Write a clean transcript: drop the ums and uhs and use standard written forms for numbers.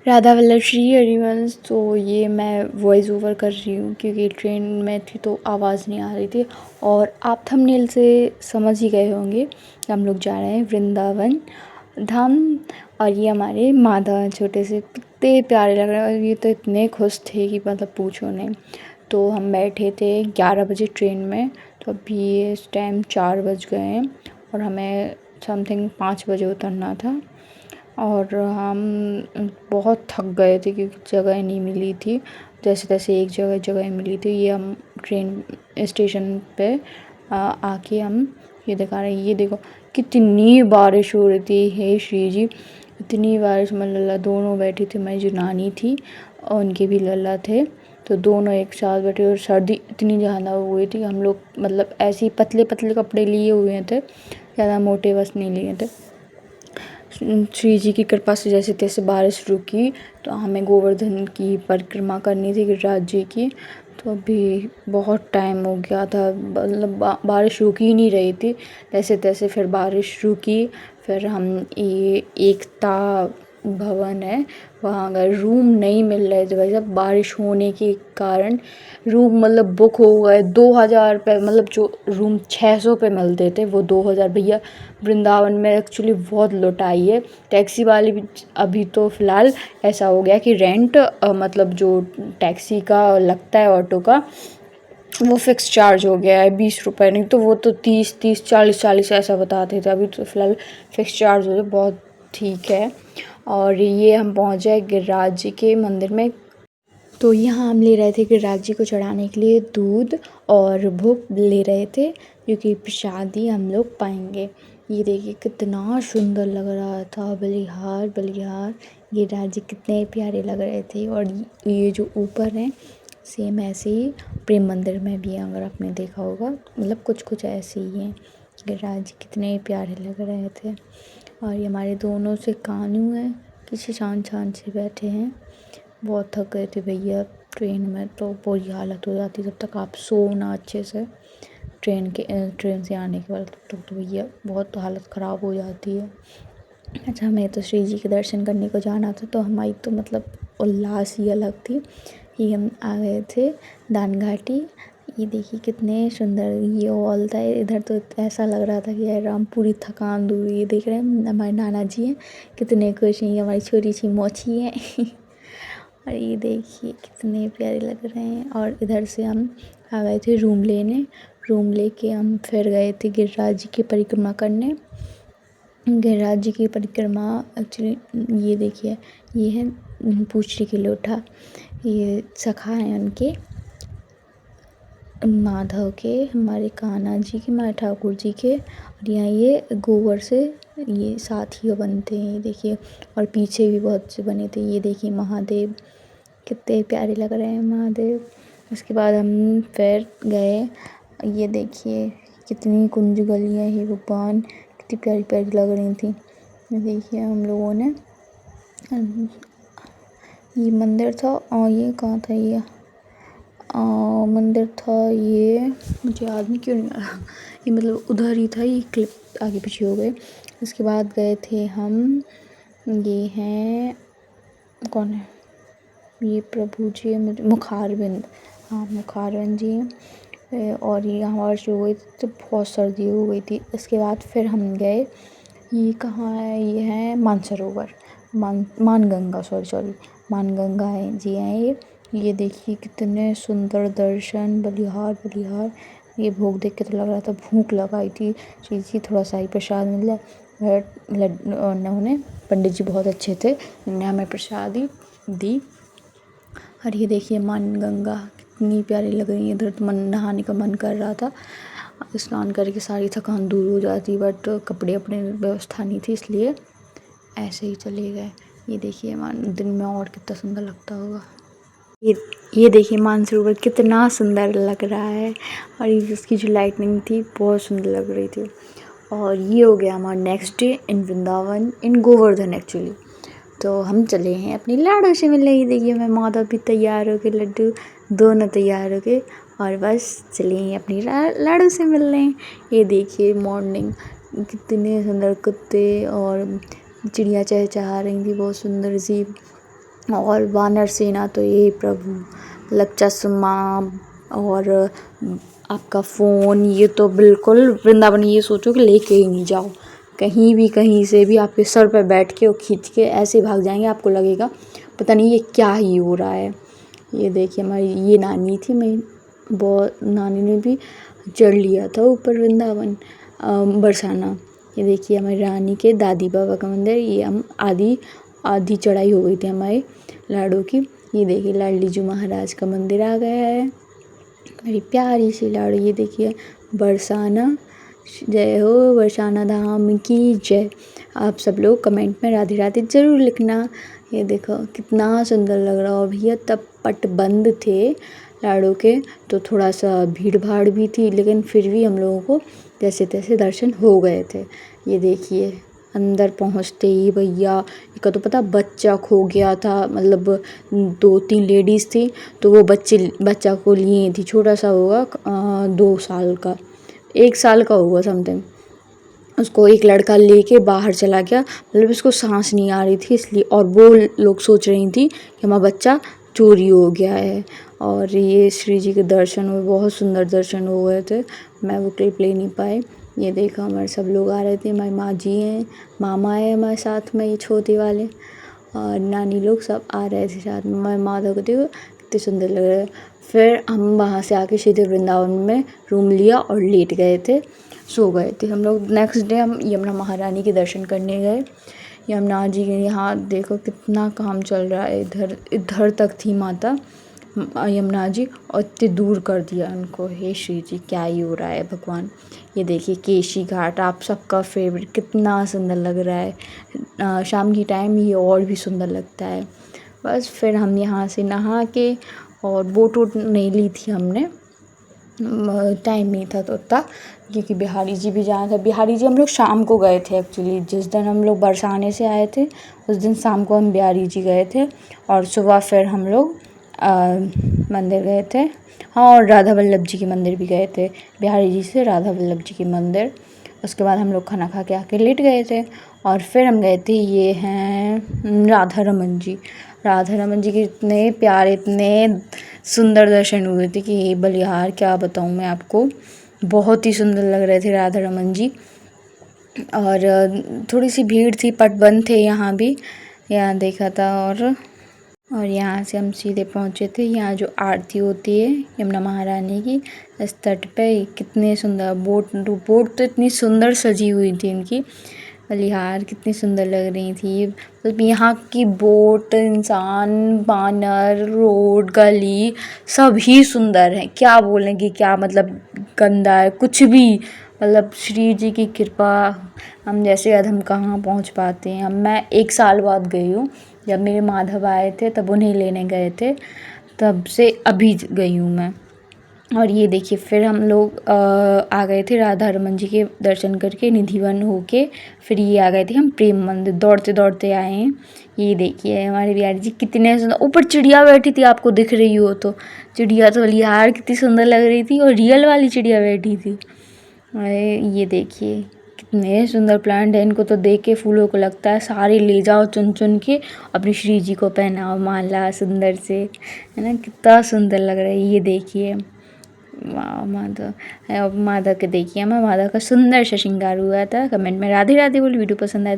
राधा वल्लभ श्री हरिवंश। तो ये मैं वॉइस ओवर कर रही हूँ क्योंकि ट्रेन में थी तो आवाज़ नहीं आ रही थी। और आप थंबनेल से समझ ही गए होंगे कि हम लोग जा रहे हैं वृंदावन धाम। और ये हमारे माधव हैं छोटे से, कितने प्यारे लग रहे हैं। और ये तो इतने खुश थे कि मतलब पूछो नहीं। तो हम बैठे थे 11 बजे ट्रेन में, तो अभी इस टाइम 4 बज गए हैं और हमें समथिंग 5 बजे उतरना था। और हम बहुत थक गए थे क्योंकि जगह नहीं मिली थी। जैसे तैसे एक जगह मिली थी। ये हम ट्रेन स्टेशन पे आके हम ये दिखा रहे हैं, ये देखो कितनी बारिश हो रही थी। हे श्री जी, इतनी बारिश में लल्ला दोनों बैठी थी। मेरी जो नानी थी और उनके भी लल्ला थे, तो दोनों एक साथ बैठे। और सर्दी इतनी ज़्यादा हो गई थी, हम लोग मतलब ऐसे ही पतले पतले कपड़े लिए हुए थे, ज़्यादा मोटे बस नहीं लिए थे। श्री जी की कृपा से जैसे तैसे बारिश रुकी। तो हमें गोवर्धन की परिक्रमा करनी थी, गिरिराज जी की। तो अभी बहुत टाइम हो गया था, मतलब बारिश रुक ही नहीं रही थी। जैसे तैसे फिर बारिश रुकी। फिर हम ये एकता भवन है, वहाँ गए। रूम नहीं मिल रहे थे भाई साहब, बारिश होने के कारण रूम मतलब बुक हो गए। 2000 रुपये, मतलब जो रूम 600 पे मिलते थे वो 2000। भैया वृंदावन में एक्चुअली बहुत लुटाई है। टैक्सी वाली भी अभी तो फ़िलहाल ऐसा हो गया कि रेंट मतलब जो टैक्सी का लगता है ऑटो का, वो फ़िक्स चार्ज हो गया है 20 रुपये। नहीं तो वो तो 30 40 ऐसा बताते थे। अभी तो फ़िलहाल फ़िक्स चार्ज हो गया, बहुत ठीक है। और ये हम पहुँच गए गिरिराज जी के मंदिर में। तो यहाँ हम ले रहे थे गिरिराज जी को चढ़ाने के लिए दूध और भोग ले रहे थे, क्योंकि प्रसादी हम लोग पाएंगे। ये देखिए कितना सुंदर लग रहा था, बलिहार बलिहार। गिरिराज जी कितने प्यारे लग रहे थे। और ये जो ऊपर है सेम ऐसे ही प्रेम मंदिर में भी अगर आपने देखा होगा, मतलब कुछ कुछ ऐसे ही हैं। गिरिराज जी कितने प्यारे लग रहे थे। और ये हमारे दोनों से कानू हैं, किसी शान शान से बैठे हैं। बहुत थक गए थे भैया ट्रेन में, तो बुरी हालत हो जाती जब तक आप सो ना अच्छे से। ट्रेन से आने के बाद तब तक तो भैया बहुत हालत ख़राब हो जाती है। अच्छा, हमें तो श्री जी के दर्शन करने को जाना था, तो हमारी तो मतलब उल्लास ही अलग थी कि हम आ गए थे दान घाटी। ये देखिए कितने सुंदर ये हॉल था। इधर तो ऐसा लग रहा था कि यार राम पूरी थकान दूर। ये देख रहे हैं हमारे नाना जी हैं, कितने खुश हैं। ये हमारी छोटी सी मोची है। और ये देखिए कितने प्यारे लग रहे हैं। और इधर से हम आ गए थे रूम लेने। रूम लेके हम फिर गए थे गिरिराज जी की परिक्रमा करने। गिरिराज जी की परिक्रमा एक्चुअली ये देखिए, ये है पूछड़ी की लोटा। ये सखा हैं उनके, माधव के, हमारे कान्हा जी के, हमारे ठाकुर जी के। और यहाँ ये गोबर से ये साथियों बनते हैं, ये देखिए। और पीछे भी बहुत से बने थे। ये देखिए महादेव, कितने प्यारे लग रहे हैं महादेव। उसके बाद हम फिर गए। ये देखिए कितनी कुंज गलियाँ हैं भगवान, कितनी प्यारी प्यारी लग रही थी। ये देखिए हम लोगों ने, ये मंदिर था। और ये कहाँ था, ये मंदिर था, ये मुझे याद नहीं क्यों नहीं आ रहा। ये मतलब उधर ही था, ये क्लिप आगे पीछे हो गए। उसके बाद गए थे हम, ये हैं कौन है, ये प्रभु जी है, मुझे मुखारविंद, हाँ मुखारविंद जी हैं। और ये हमारे शुरू हो गई थी तो बहुत सर्दी हो गई थी। इसके बाद फिर हम गए, ये कहाँ है, ये है मानसरोवर, मानगंगा, सॉरी मानगंगा है जी हैं ये देखिए कितने सुंदर दर्शन, बलिहार बलिहार। ये भोग देख के तो लग रहा था भूख लगाई थी। जी थोड़ा सा ही प्रसाद मिला। उन्होंने पंडित जी बहुत अच्छे थे, उन्होंने हमें प्रसादी दी। और ये देखिए मानगंगा कितनी प्यारी लग रही है। इधर तो मन नहाने का मन कर रहा था, स्नान करके सारी थकान दूर हो जाती, बट कपड़े अपने व्यवस्था नहीं थी, इसलिए ऐसे ही चले गए। ये देखिए दिन में और कितना सुंदर लगता होगा। ये देखिए मानसरोवर कितना सुंदर लग रहा है। और ये उसकी जो लाइटनिंग थी बहुत सुंदर लग रही थी। और ये हो गया हमारा next day in Vrindavan, in Govardhan actually. तो हम चले हैं अपनी लाडो से मिलने। ये देखिए मैं माधव भी तैयार हो के, लड्डू दोनों तैयार हो के, और बस चले हैं अपनी लाडो से मिलने। ये देखिए मॉर्निंग, कितने सुंदर कुत्ते और चिड़िया चहचहा रही थी बहुत सुंदर सी। और वानर सेना तो ये प्रभु लग चश्मा और आपका फ़ोन, ये तो बिल्कुल वृंदावन ये सोचो कि लेके ही नहीं जाओ कहीं भी, कहीं से भी आपके सर पे बैठ के और खींच के ऐसे भाग जाएंगे, आपको लगेगा पता नहीं ये क्या ही हो रहा है। ये देखिए हमारी ये नानी थी, मैं बहुत नानी ने भी चढ़ लिया था ऊपर वृंदावन बरसाना। ये देखिए हमारी रानी के दादी बाबा का मंदिर, ये हम आधी चढ़ाई हो गई थी हमारे लाडो की। ये देखिए लाडली जी महाराज का मंदिर आ गया है, मेरी प्यारी सी लाडो। ये देखिए बरसाना, जय हो बरसाना धाम की जय। आप सब लोग कमेंट में राधे राधे ज़रूर लिखना। ये देखो कितना सुंदर लग रहा है। भैया तब पट बंद थे लाडो के, तो थोड़ा सा भीड़ भाड़ भी थी, लेकिन फिर भी हम लोगों को जैसे तैसे दर्शन हो गए थे। ये देखिए अंदर पहुंचते ही भैया का तो पता बच्चा खो गया था, मतलब 2-3 लेडीज़ थी, तो वो बच्चा को लिए थी, छोटा सा होगा 2 साल का, 1 साल का होगा समथिंग। उसको एक लड़का लेके बाहर चला गया, मतलब उसको सांस नहीं आ रही थी इसलिए, और वो लोग सोच रही थी कि हमारा बच्चा चोरी हो गया है। और ये श्री जी के दर्शन हुए, बहुत सुंदर दर्शन हो गए थे, मैं वो क्लिप ले नहीं पाई। ये देखा हमारे सब लोग आ रहे थे, हमारी माँ जी हैं, मामा है हमारे साथ में, ये छोटे वाले, और नानी लोग सब आ रहे थे साथ में। हमारे माधव को देखो कितने सुंदर लग रहे। फिर हम वहाँ से आके सीधे वृंदावन में रूम लिया और लेट गए थे, सो गए थे हम लोग। नेक्स्ट डे हम यमुना महारानी के दर्शन करने गए, यमुना जी के यहाँ देखो कितना काम चल रहा है, इधर तक थी माता यमुना जी, और इतने दूर कर दिया उनको। हे श्री जी क्या ही हो रहा है भगवान। ये देखिए केशी घाट आप सबका फेवरेट, कितना सुंदर लग रहा है, शाम की टाइम ये और भी सुंदर लगता है। बस फिर हम यहाँ से नहा के, और बोट वोट नहीं ली थी हमने, टाइम नहीं था तो उतना, क्योंकि बिहारी जी भी जाना था। बिहारी जी हम लोग शाम को गए थे एक्चुअली, जिस दिन हम लोग बरसाने से आए थे उस दिन शाम को हम बिहारी जी गए थे, और सुबह फिर हम लोग मंदिर गए थे। हाँ, और राधा वल्लभ जी के मंदिर भी गए थे, बिहारी जी से राधा वल्लभ जी के मंदिर। उसके बाद हम लोग खाना खा के आके लेट गए थे, और फिर हम गए थे, ये हैं राधा रमन जी। राधा रमन जी के इतने प्यारे, इतने सुंदर दर्शन हुए थे कि बलिहार क्या बताऊँ मैं आपको, बहुत ही सुंदर लग रहे थे राधा रमन जी। और थोड़ी सी भीड़ थी, पट बंद थे यहाँ भी, यहाँ देखा था। और यहाँ से हम सीधे पहुँचे थे, यहाँ जो आरती होती है यमुना महारानी की, इस तट पे कितने सुंदर बोट तो इतनी सुंदर सजी हुई थी इनकी, बलिहार कितनी सुंदर लग रही थी। मतलब यहाँ की बोट, इंसान, बानर, रोड, गली सभी सुंदर हैं, क्या बोलेंगे, क्या मतलब गंदा है कुछ भी, मतलब श्री जी की कृपा। हम जैसे अधम कहाँ पहुँच पाते हैं। मैं 1 साल बाद गई हूँ, जब मेरे माधव आए थे तब उन्हें लेने गए थे, तब से अभी गई हूँ मैं। और ये देखिए फिर हम लोग आ गए थे राधा रमन जी के दर्शन करके, निधिवन होके फिर ये आ गए थे हम प्रेम मंदिर, दौड़ते दौड़ते आए हैं। ये देखिए हमारे बिहारी जी कितने सुंदर, ऊपर चिड़िया बैठी थी, आपको दिख रही हो तो, चिड़िया तो बलिहार कितनी सुंदर लग रही थी, और रियल वाली चिड़िया बैठी थी। अरे ये देखिए कितने सुंदर प्लांट है, इनको तो देख के फूलों को लगता है सारे ले जाओ चुन चुन के, अपनी श्री जी को पहनाओ माला सुंदर से, है ना, कितना सुंदर लग रहा है। ये देखिए वाह माधव, माधव के देखिए, हमें माधव का सुंदर सा श्रृंगार हुआ था। कमेंट में राधे राधे बोल, वीडियो पसंद आए